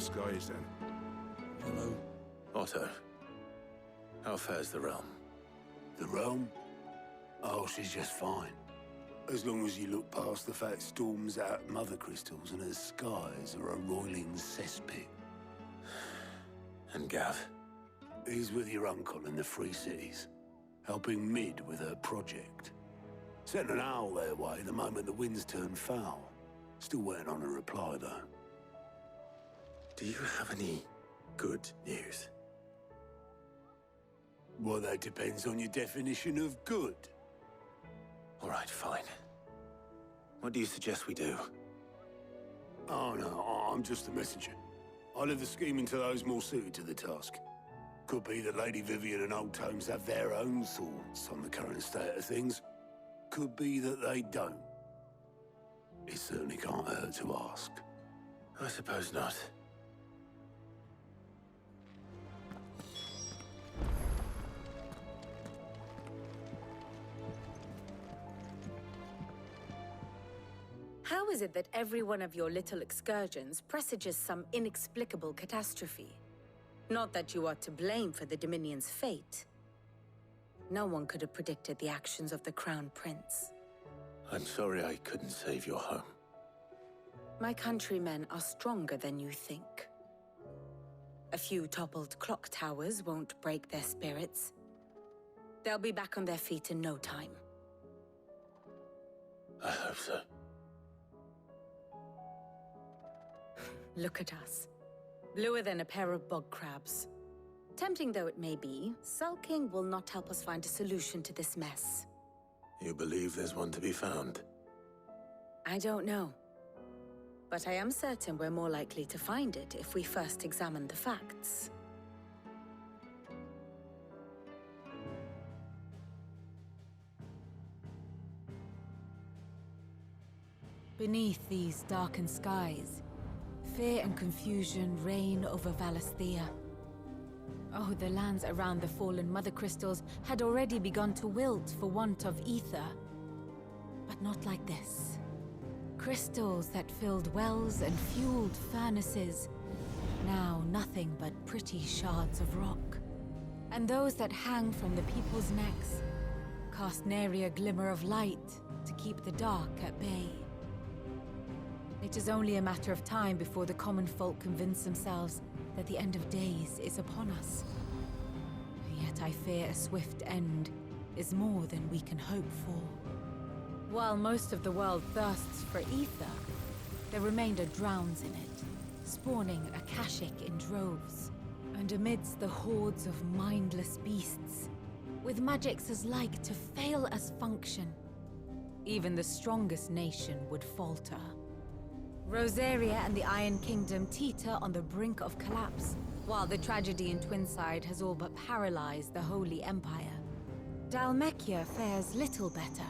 skies, then. Hello. Otto, how fares the realm? The realm? Oh, she's just fine. As long as you look past the fat storms out mother crystals and her skies are a roiling cesspit. And Gav? He's with your uncle in the Free Cities, helping Mid with her project. Sent an owl their way the moment the winds turned foul. Still waiting on a reply, though. Do you have any good news? Well, that depends on your definition of good. All right, fine. What do you suggest we do? Oh, no, I'm just the messenger. I leave the scheming to those more suited to the task. Could be that Lady Vivian and Old Tomes have their own thoughts on the current state of things. Could be that they don't. It certainly can't hurt to ask. I suppose not. How is it that every one of your little excursions presages some inexplicable catastrophe? Not that you are to blame for the Dominion's fate. No one could have predicted the actions of the Crown Prince. I'm sorry I couldn't save your home. My countrymen are stronger than you think. A few toppled clock towers won't break their spirits. They'll be back on their feet in no time. I hope so. Look at us. Bluer than a pair of bog crabs. Tempting though it may be, sulking will not help us find a solution to this mess. You believe there's one to be found? I don't know. But I am certain we're more likely to find it if we first examine the facts. Beneath these darkened skies, fear and confusion reign over Valisthea. Oh, the lands around the fallen Mother Crystals had already begun to wilt for want of ether. But not like this. Crystals that filled wells and fueled furnaces, now nothing but pretty shards of rock. And those that hang from the people's necks cast nary a glimmer of light to keep the dark at bay. It is only a matter of time before the common folk convince themselves that the end of days is upon us. Yet I fear a swift end is more than we can hope for. While most of the world thirsts for ether, the remainder drowns in it, spawning Akashic in droves. And amidst the hordes of mindless beasts, with magics as like to fail as function, even the strongest nation would falter. Rosaria and the Iron Kingdom teeter on the brink of collapse, while the tragedy in Twinside has all but paralyzed the Holy Empire. Dalmekia fares little better.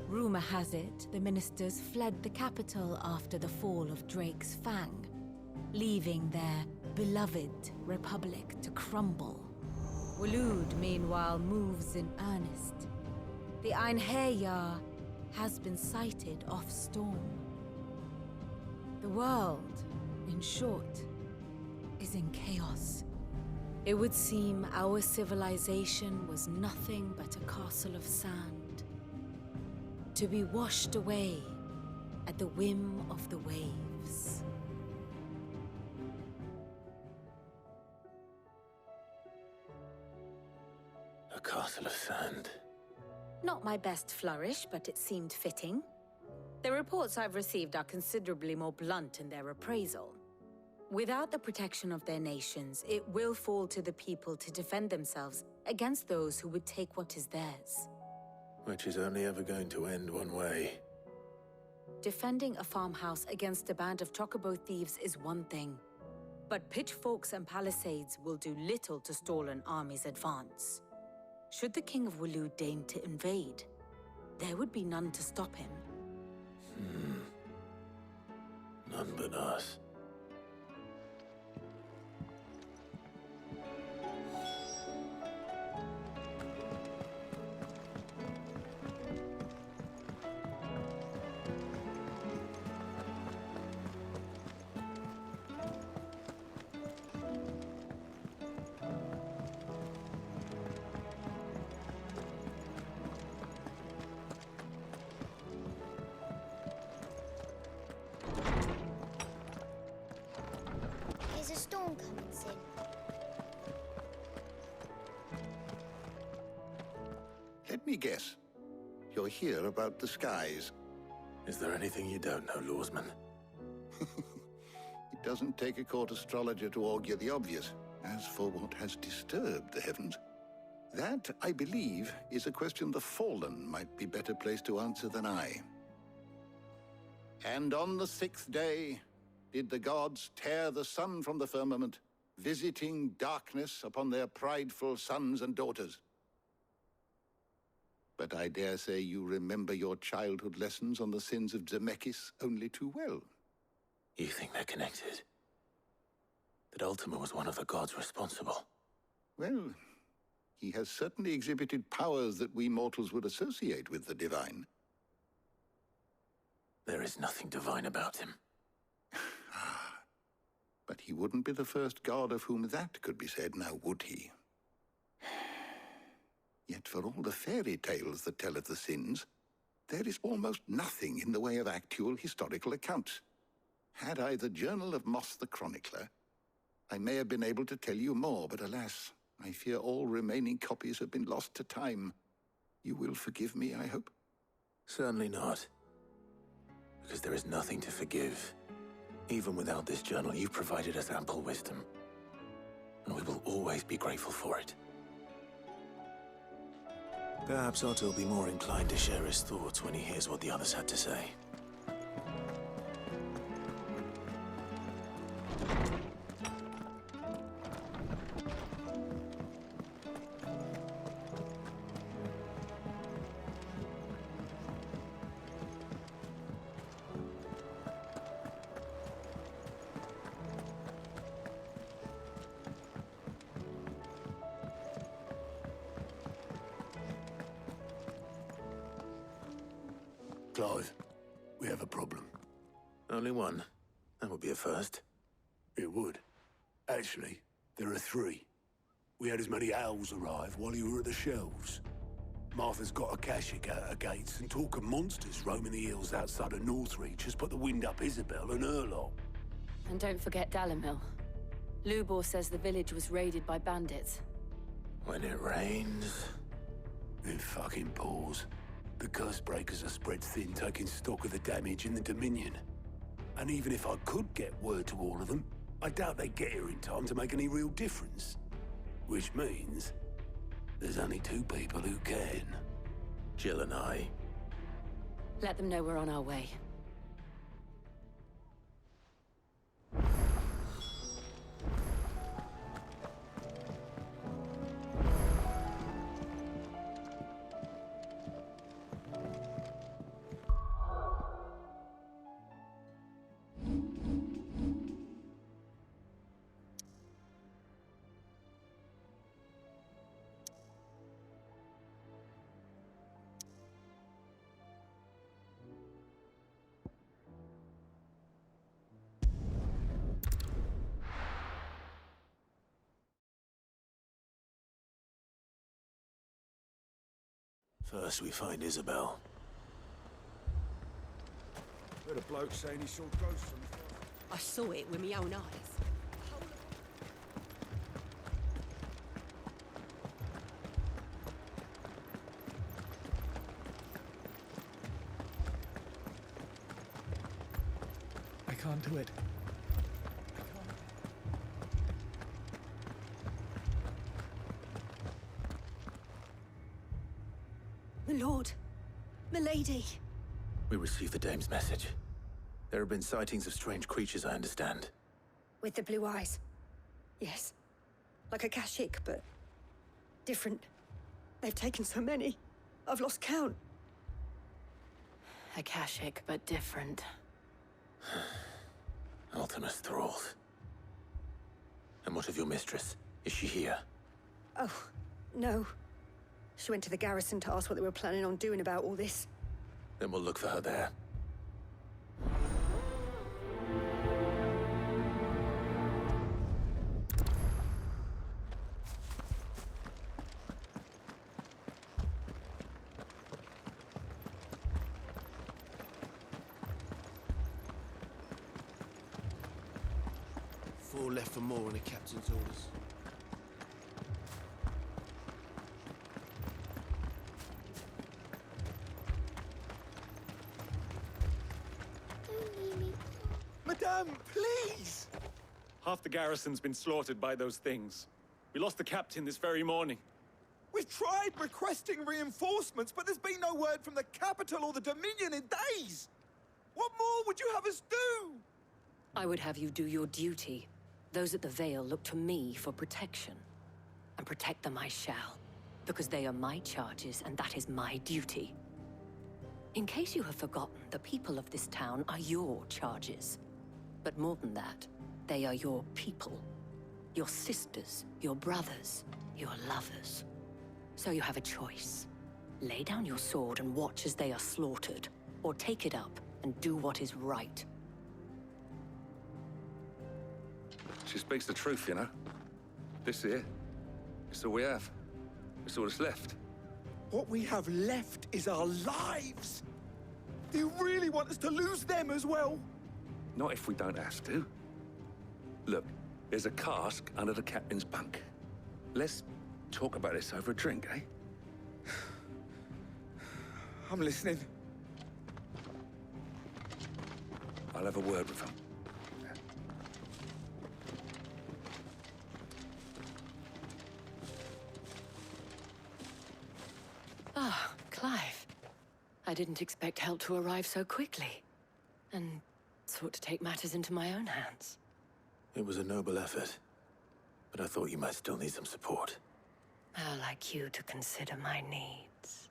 Rumor has it the ministers fled the capital after the fall of Drake's Fang, leaving their beloved republic to crumble. Waloed, meanwhile, moves in earnest. The Einherjar has been sighted off-storm. The world, in short, is in chaos. It would seem our civilization was nothing but a castle of sand, to be washed away at the whim of the waves. A castle of sand. Not my best flourish, but it seemed fitting. The reports I've received are considerably more blunt in their appraisal. Without the protection of their nations, it will fall to the people to defend themselves against those who would take what is theirs. Which is only ever going to end one way. Defending a farmhouse against a band of chocobo thieves is one thing, but pitchforks and palisades will do little to stall an army's advance. Should the King of Waloed deign to invade, there would be none to stop him. None but us. storm coming soon? Let me guess. You're here about the skies. Is there anything you don't know, Lawsman? It doesn't take a court astrologer to augur the obvious. As for what has disturbed the heavens, that, I believe, is a question the Fallen might be better placed to answer than I. And on the 6th day did the gods tear the sun from the firmament, visiting darkness upon their prideful sons and daughters. But I dare say you remember your childhood lessons on the sins of Zemeckis only too well. You think they're connected? That Ultima was one of the gods responsible? Well, he has certainly exhibited powers that we mortals would associate with the divine. There is nothing divine about him. But he wouldn't be the first god of whom that could be said, now would he? Yet for all the fairy tales that tell of the sins, there is almost nothing in the way of actual historical accounts. Had I the Journal of Moss the Chronicler, I may have been able to tell you more, but alas, I fear all remaining copies have been lost to time. You will forgive me, I hope? Certainly not. Because there is nothing to forgive. Even without this journal, you've provided us ample wisdom. And we will always be grateful for it. Perhaps Otto will be more inclined to share his thoughts when he hears what the others had to say. Clive, we have a problem. Only one. That would be a first. It would. Actually, there are 3. We had as many owls arrive while you were at the shelves. Martha's got a Kashik out her gates, and talk of monsters roaming the hills outside of Northreach has put the wind up Isabel and her lot. And don't forget Dalimil. Lubor says the village was raided by bandits. When it rains... It fucking pours. The curse breakers are spread thin, taking stock of the damage in the Dominion. And even if I could get word to all of them, I doubt they'd get here in time to make any real difference. Which means there's only 2 people who can. Jill and I. Let them know we're on our way. First we find Isabel. Heard a bloke saying he saw ghosts on his... I saw it with my own eyes. I can't do it. My lord, my lady. We received the dame's message. There have been sightings of strange creatures, I understand. With the blue eyes. Yes. Like a Kashik, but different. They've taken so many. I've lost count. Akashic, but different. Ultima's thralls. And what of your mistress? Is she here? Oh, no. She went to the garrison to ask what they were planning on doing about all this. Then we'll look for her there. 4 left for more on the captain's orders. Madame, please! Half the garrison's been slaughtered by those things. We lost the captain this very morning. We've tried requesting reinforcements, but there's been no word from the capital or the Dominion in days! What more would you have us do? I would have you do your duty. Those at the Vale look to me for protection. And protect them I shall. Because they are my charges, and that is my duty. In case you have forgotten, the people of this town are your charges. But more than that, they are your people. Your sisters, your brothers, your lovers. So you have a choice. Lay down your sword and watch as they are slaughtered, or take it up and do what is right. She speaks the truth, you know. This here, it's all we have. It's all that's left. What we have left is our lives! Do you really want us to lose them as well? Not if we don't have to. Look, there's a cask under the captain's bunk. Let's talk about this over a drink, eh? I'm listening. I'll have a word with him. Ah, Clive. I didn't expect help to arrive so quickly. And sought to take matters into my own hands. It was a noble effort, but I thought you might still need some support. How like you to consider my needs.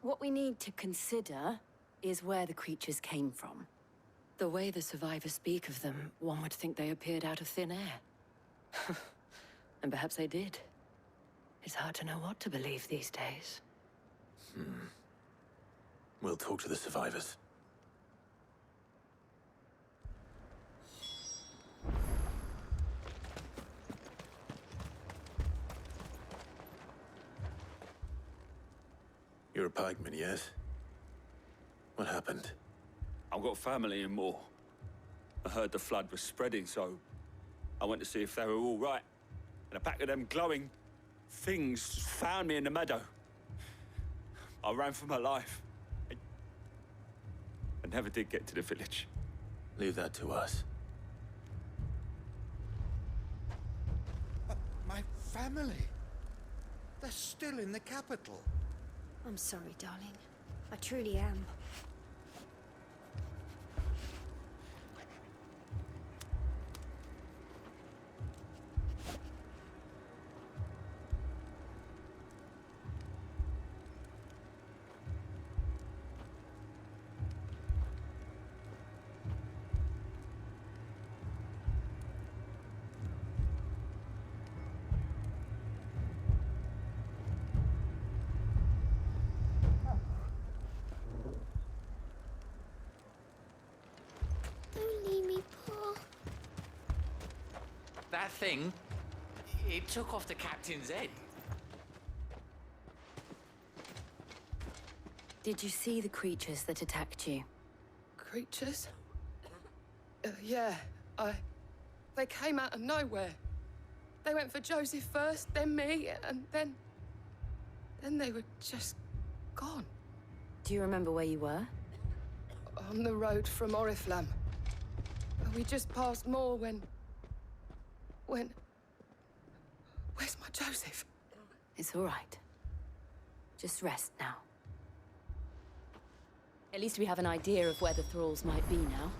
What we need to consider is where the creatures came from. The way the survivors speak of them, one would think they appeared out of thin air. And perhaps they did. It's hard to know what to believe these days. We'll talk to the survivors. You're a pikeman, yes? What happened? I've got family in Moor. I heard the flood was spreading, so I went to see if they were all right. And a pack of them glowing things found me in the meadow. I ran for my life. I never did get to the village. Leave that to us. But my family... they're still in the capital. I'm sorry, darling. I truly am. That thing, it took off the captain's head. Did you see the creatures that attacked you? Creatures? Yeah, they came out of nowhere. They went for Joseph first, then me, and then they were just gone. Do you remember where you were? On the road from Oriflamme. We just passed Moor when... Where's my Joseph? It's all right. Just rest now. At least we have an idea of where the thralls might be now.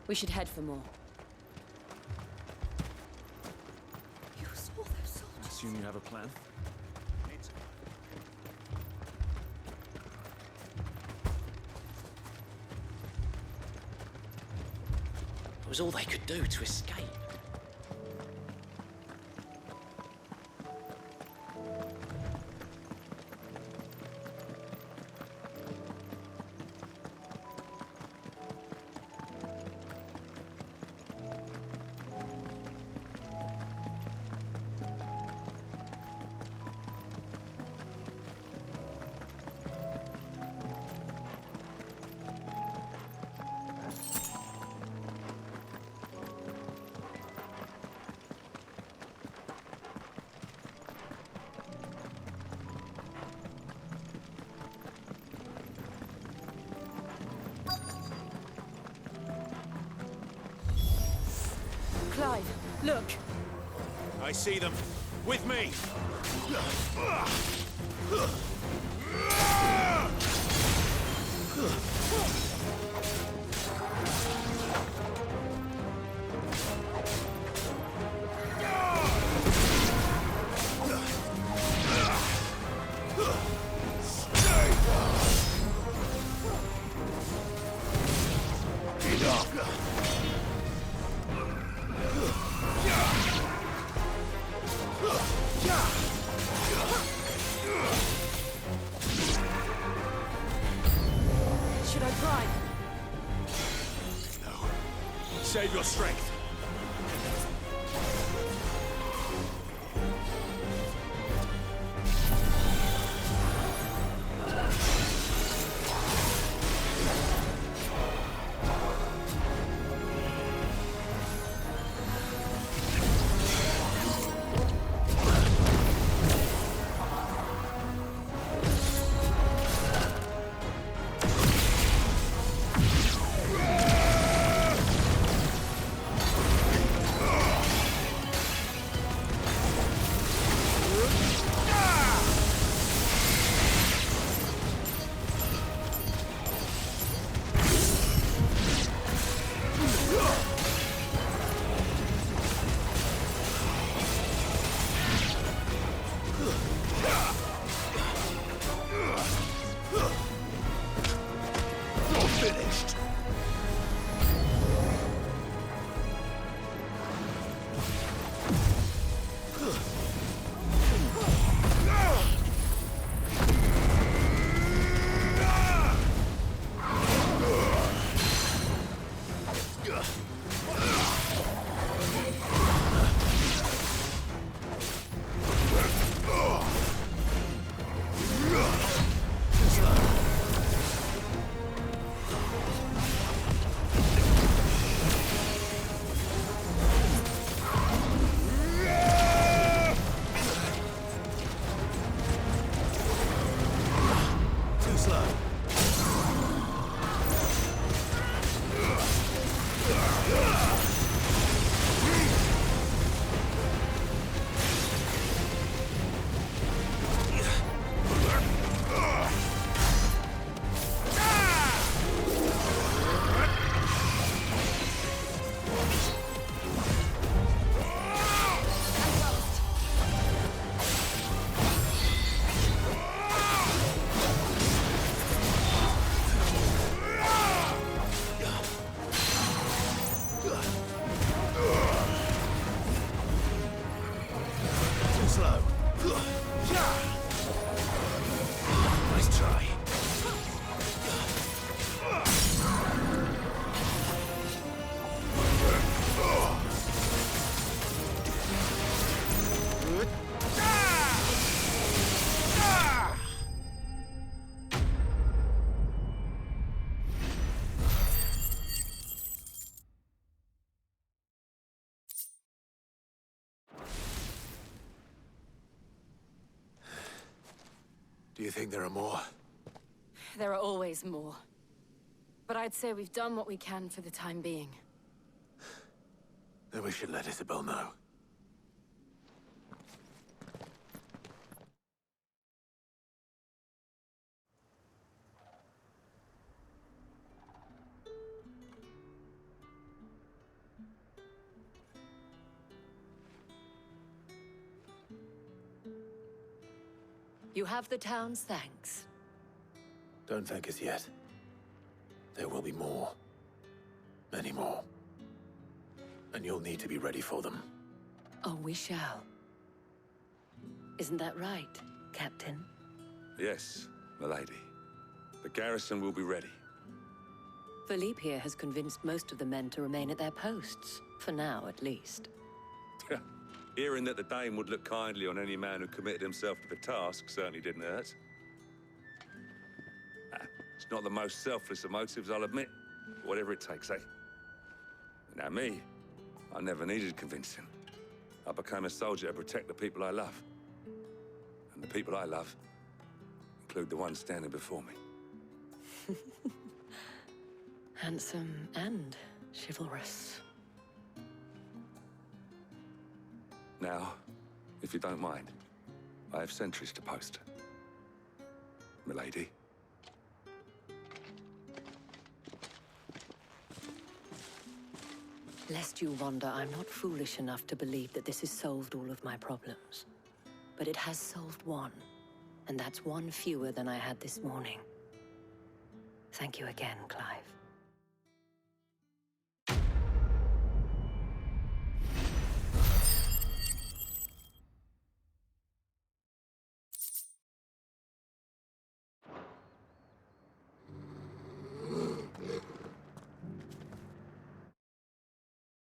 We should head for more. You saw those soldiers? I assume you have a plan? It was all they could do to escape. Clive, look! I see them. With me! Should I try? No. Save your strength. Finished. Nice try. Do you think there are more? There are always more. But I'd say we've done what we can for the time being. Then we should let Isabel know. You have the town's thanks. Don't thank us yet. There will be more. Many more. And you'll need to be ready for them. Oh, we shall. Isn't that right, Captain? Yes, milady. The garrison will be ready. Philippe here has convinced most of the men to remain at their posts. For now, at least. Hearing that the Dane would look kindly on any man who committed himself to the task certainly didn't hurt. It's not the most selfless of motives, I'll admit. Whatever it takes, eh? Now me, I never needed convincing. I became a soldier to protect the people I love. And the people I love include the ones standing before me. Handsome and chivalrous. Now, if you don't mind, I have sentries to post. Milady. Lest you wonder, I'm not foolish enough to believe that this has solved all of my problems. But it has solved one, and that's one fewer than I had this morning. Thank you again, Clive.